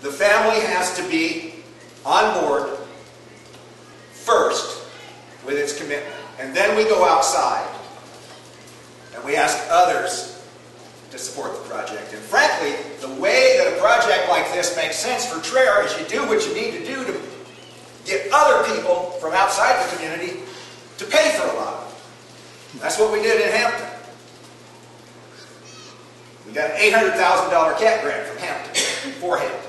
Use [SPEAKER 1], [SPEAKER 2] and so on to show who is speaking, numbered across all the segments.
[SPEAKER 1] the family has to be on board first with its commitment. And then we go outside and we ask others to support the project. And frankly, the way that a project like this makes sense for Traer is you do what you need to do to get other people from outside the community to pay for a lot of it. That's what we did in Hampton. We got an $800,000 CAT grant from Hampton, for Hampton.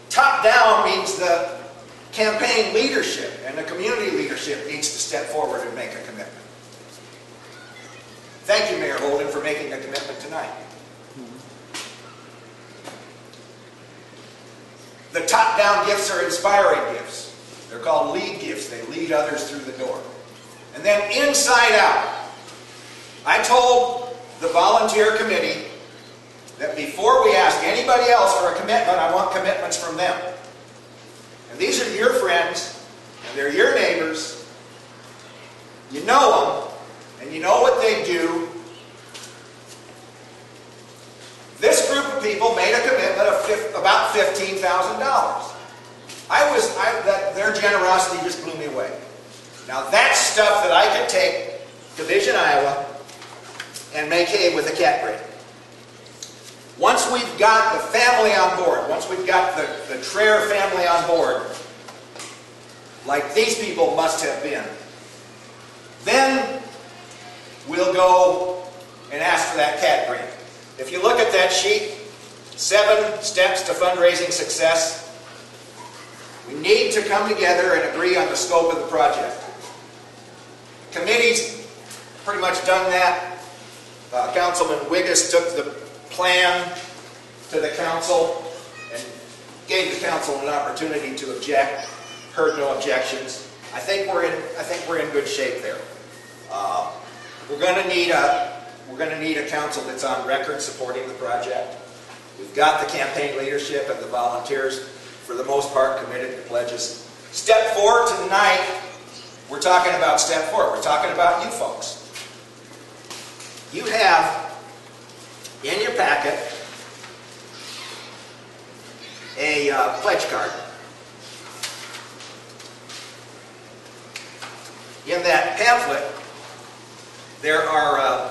[SPEAKER 1] Top down means the campaign leadership and the community leadership needs to step forward and make a commitment. Thank you, Mayor Holden, for making a commitment tonight. The top-down gifts are inspiring gifts. They're called lead gifts. They lead others through the door. And then inside out, I told the volunteer committee that before we ask anybody else for a commitment, I want commitments from them. And these are your friends, and they're your neighbors. You know them, and you know what they do. This group of people made a commitment of about $15,000. Their generosity just blew me away. Now that's stuff that I could take to Vision, Iowa, and make hay with a CAT grant. Once we've got the family on board, once we've got the Traer family on board, like these people must have been, then we'll go and ask for that CAT grant. If you look at that sheet, 7 steps to fundraising success, we need to come together and agree on the scope of the project. The committee's pretty much done that. Councilman Wiggis took the plan to the council and gave the council an opportunity to object. Heard no objections. I think we're in good shape there. We're going to need a council that's on record supporting the project. We've got the campaign leadership and the volunteers, for the most part, committed to pledges. Step 4 tonight, we're talking about step 4. We're talking about you folks. You have in your packet a pledge card. In that pamphlet, there are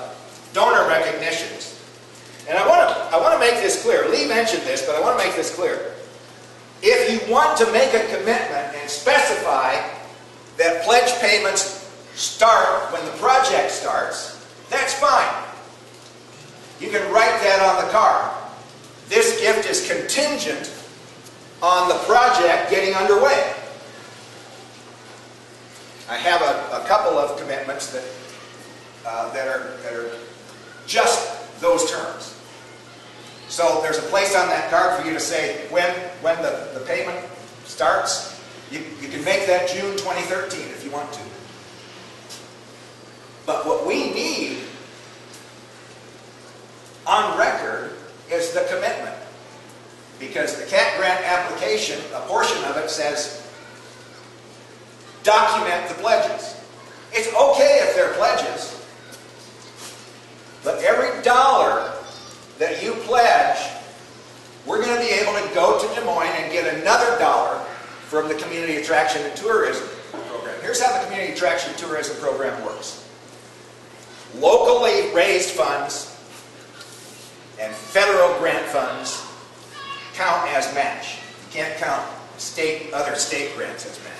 [SPEAKER 1] donor recognitions. And I want to make this clear. Lee mentioned this, but I want to make this clear. If you want to make a commitment and specify that pledge payments start when the project starts, that's fine. You can write that on the card. This gift is contingent on the project getting underway. I have a couple of commitments that are just those terms. So there's a place on that card for you to say when the payment starts. You can make that June 2013 if you want to. But what we need on record is the commitment. Because the CAT grant application, a portion of it says document the pledges. It's okay if they're pledges, but every dollar that you pledge, we're going to be able to go to Des Moines and get another dollar from the Community Attraction and Tourism Program. Here's how the Community Attraction and Tourism Program works. Locally raised funds and federal grant funds count as match. You can't count other state grants as match.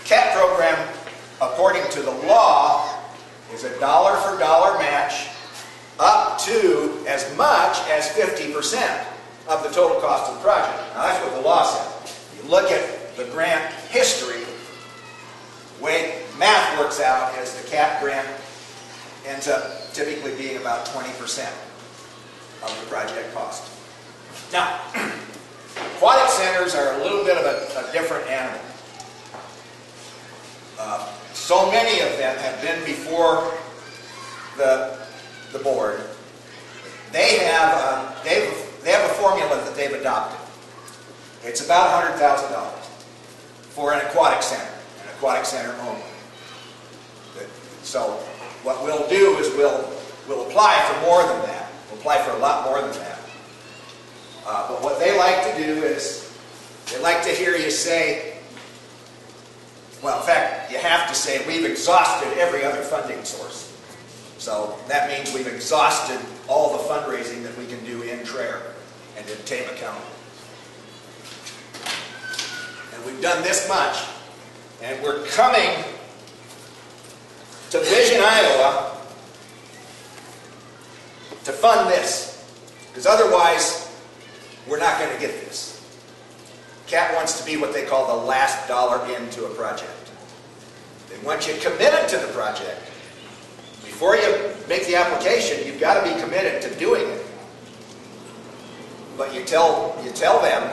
[SPEAKER 1] CAT program, according to the law, is a dollar for dollar match up to as much as 50% of the total cost of the project. Now that's what the law says. You look at the grant history, the way math works out is the CAT grant ends up typically being about 20% of the project cost. Now, aquatic centers are a little bit of a different animal. So many of them have been before the board. They have a formula that they've adopted. It's about $100,000 for an aquatic center only. So what we'll do is we'll will apply for more than that. Will apply for a lot more than that. But what they like to do is, they like to hear you say, well, in fact, you have to say, we've exhausted every other funding source. So that means we've exhausted all the fundraising that we can do in Traer and in Tama County. And we've done this much. And we're coming to Vision, Iowa to fund this. Because otherwise, we're not going to get this. CAT wants to be what they call the last dollar into a project. And once you're committed to the project, before you make the application, you've got to be committed to doing it. But you tell them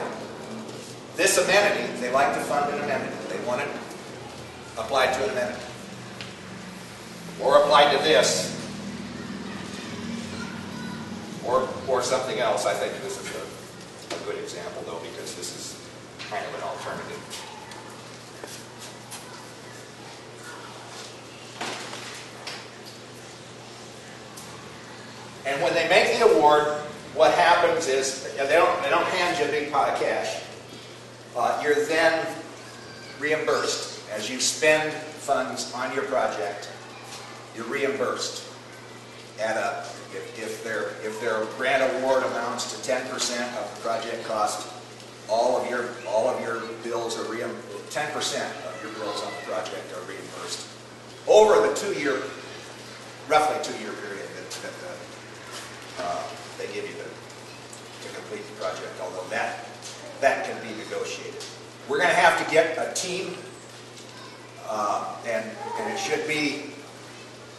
[SPEAKER 1] this amenity, they like to fund an amenity. They want it applied to an amenity. Or applied to this. Or something else. I think this is a good example, though, because this is kind of an alternative. And when they make the award, what happens is they don't hand you a big pot of cash. You're then reimbursed. As you spend funds on your project, you're reimbursed. If their grant award amounts to 10% of the project cost, all of your bills are 10% of your bills on the project are reimbursed over the roughly 2-year period that they give you to complete the project. Although that can be negotiated. We're going to have to get a team, and it should be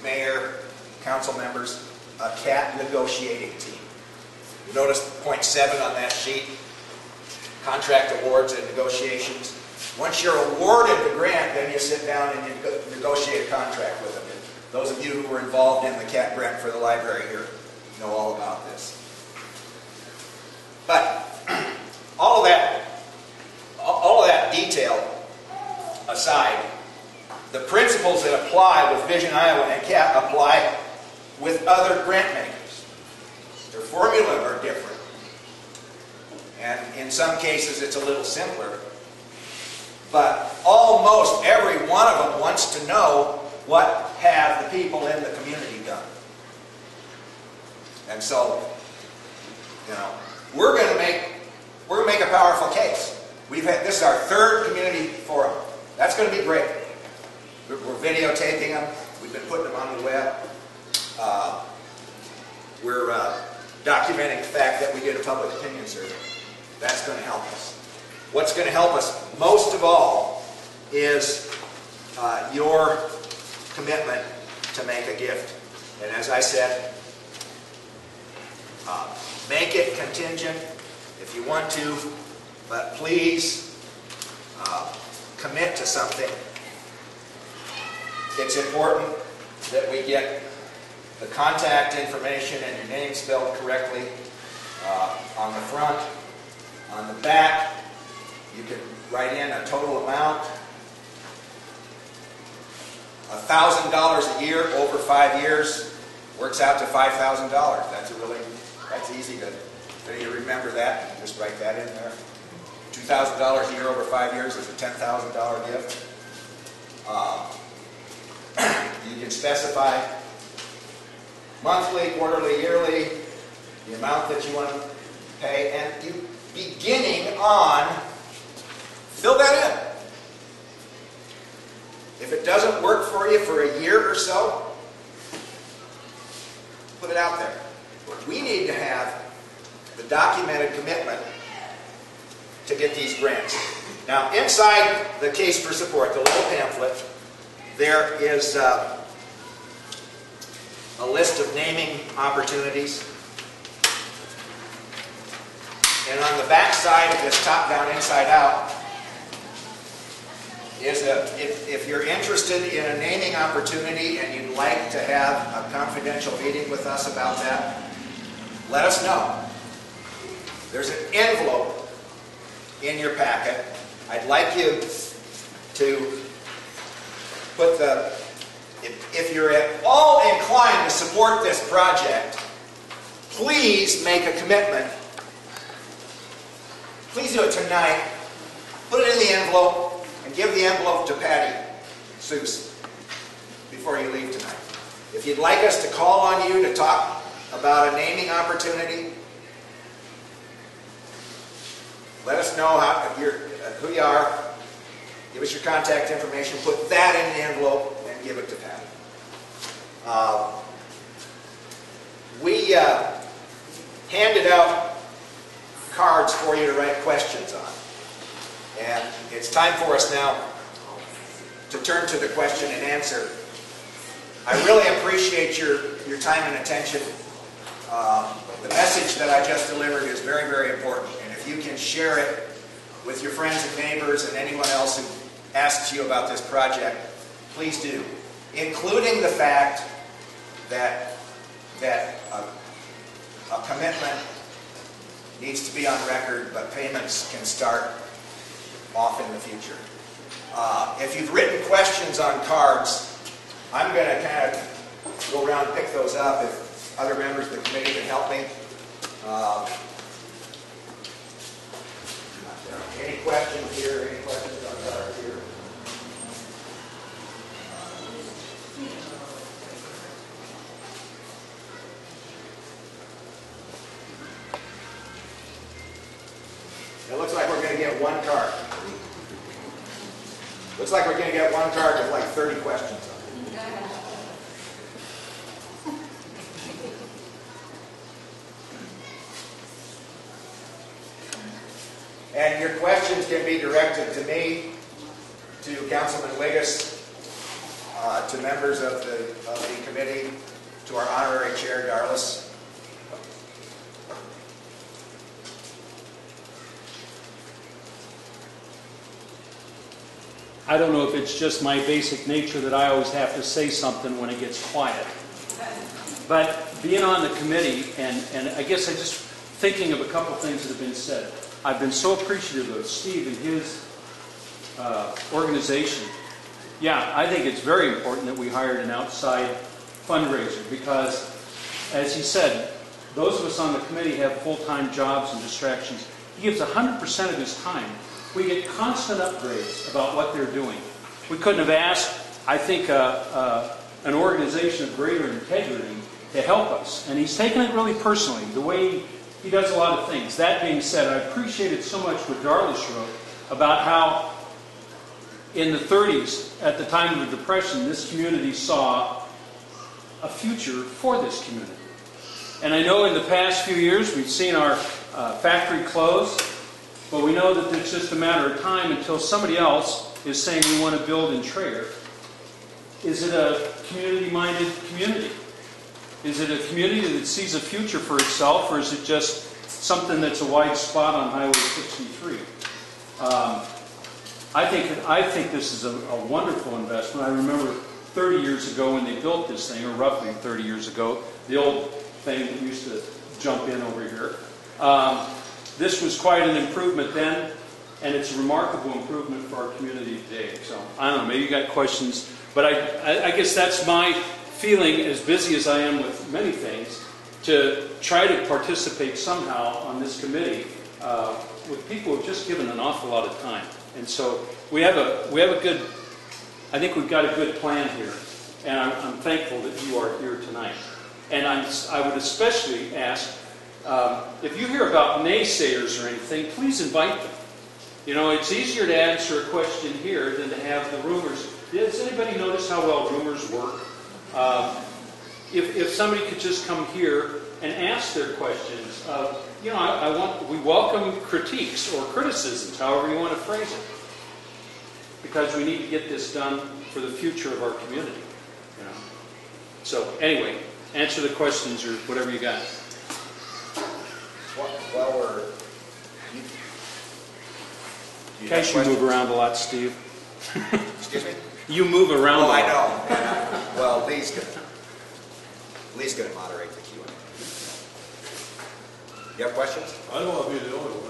[SPEAKER 1] mayor, council members, a CAT negotiating team. You notice point 7 on that sheet, contract awards and negotiations. Once you're awarded the grant, then you sit down and you negotiate a contract with them. And those of you who were involved in the CAT grant for the library here know all about this. But all of that detail aside, the principles that apply with Vision Iowa and CAT apply with other grant makers. Their formula are different. And in some cases it's a little simpler. But almost every one of them wants to know what have the people in the community done. And so, we're going to make a powerful case. This is our 3rd community forum. That's going to be great. We're videotaping them. We've been putting them on the web. We're documenting the fact that we did a public opinion survey. That's going to help us. What's going to help us most of all is your commitment to make a gift. And as I said, make it contingent if you want to, but please commit to something. It's important that we get the contact information and your name spelled correctly on the front. On the back, you can write in a total amount. $1,000 a year over 5 years works out to $5,000. That's easy to you remember that. You just write that in there. $2,000 a year over 5 years is a $10,000 gift. You can specify monthly, quarterly, yearly, the amount that you want to pay, and you beginning on, fill that in. If it doesn't work for you for a year or so, put it out there. We need to have the documented commitment to get these grants. Now, inside the case for support, the little pamphlet, there is a list of naming opportunities. And on the back side of this top-down, inside-out, is if you're interested in a naming opportunity and you'd like to have a confidential meeting with us about that, let us know. There's an envelope in your packet. I'd like you to put the if you're at all inclined to support this project, please make a commitment. Please do it tonight. Put it in the envelope and give the envelope to Patty Seuss before you leave tonight. If you'd like us to call on you to talk about a naming opportunity, let us know who you are. Give us your contact information. Put that in the envelope and give it to Patty. We handed out cards for you to write questions on. And it's time for us now to turn to the question and answer. I really appreciate your time and attention. The message that I just delivered is very, very important. And if you can share it with your friends and neighbors and anyone else who asks you about this project, please do. Including the fact that a commitment needs to be on record, but payments can start off in the future. If you've written questions on cards, I'm going to kind of go around and pick those up if other members of the committee can help me. Any questions here? Any questions on cards here? It looks like we're going to get one card. Looks like we're going to get one card with like 30 questions on it. And your questions can be directed to me, to Councilman Wiggis, to members of the committee, to our honorary chair, Darlis.
[SPEAKER 2] I don't know if it's just my basic nature that I always have to say something when it gets quiet. But being on the committee, and I guess I just thinking of a couple things that have been said. I've been so appreciative of Steve and his organization. Yeah, I think it's very important that we hired an outside fundraiser because, as he said, those of us on the committee have full-time jobs and distractions. He gives 100% of his time. We get constant upgrades about what they're doing. We couldn't have asked, I think, an organization of greater integrity to help us. And he's taken it really personally, the way he does a lot of things. That being said, I appreciated so much what Darlis wrote about how in the 30s, at the time of the Depression, this community saw a future for this community. And I know in the past few years we've seen our factory close, but we know that it's just a matter of time until somebody else is saying we want to build in Traer. Is it a community-minded community? Is it a community that sees a future for itself, or is it just something that's a wide spot on Highway 63? I think this is a wonderful investment. I remember 30 years ago when they built this thing, or roughly 30 years ago, the old thing that used to jump in over here. This was quite an improvement then, and it's a remarkable improvement for our community today. So, I don't know, maybe you got questions, but I guess that's my feeling, as busy as I am with many things, to try to participate somehow on this committee with people who have just given an awful lot of time. And so we have a good, I think we've got a good plan here, and I'm thankful that you are here tonight. And I would especially ask, if you hear about naysayers or anything, please invite them. You know, it's easier to answer a question here than to have the rumors. Does anybody notice how well rumors work? If somebody could just come here and ask their questions, you know, we welcome critiques or criticisms, however you want to phrase it, because we need to get this done for the future of our community. You know. So anyway, answer the questions or whatever you got.
[SPEAKER 1] Well,
[SPEAKER 2] In case you move around a lot, Steve.
[SPEAKER 1] Excuse me?
[SPEAKER 2] You move around a lot.
[SPEAKER 1] I know. And, well, Lee's going to moderate the Q&A. You have questions?
[SPEAKER 3] I don't want to be the only one.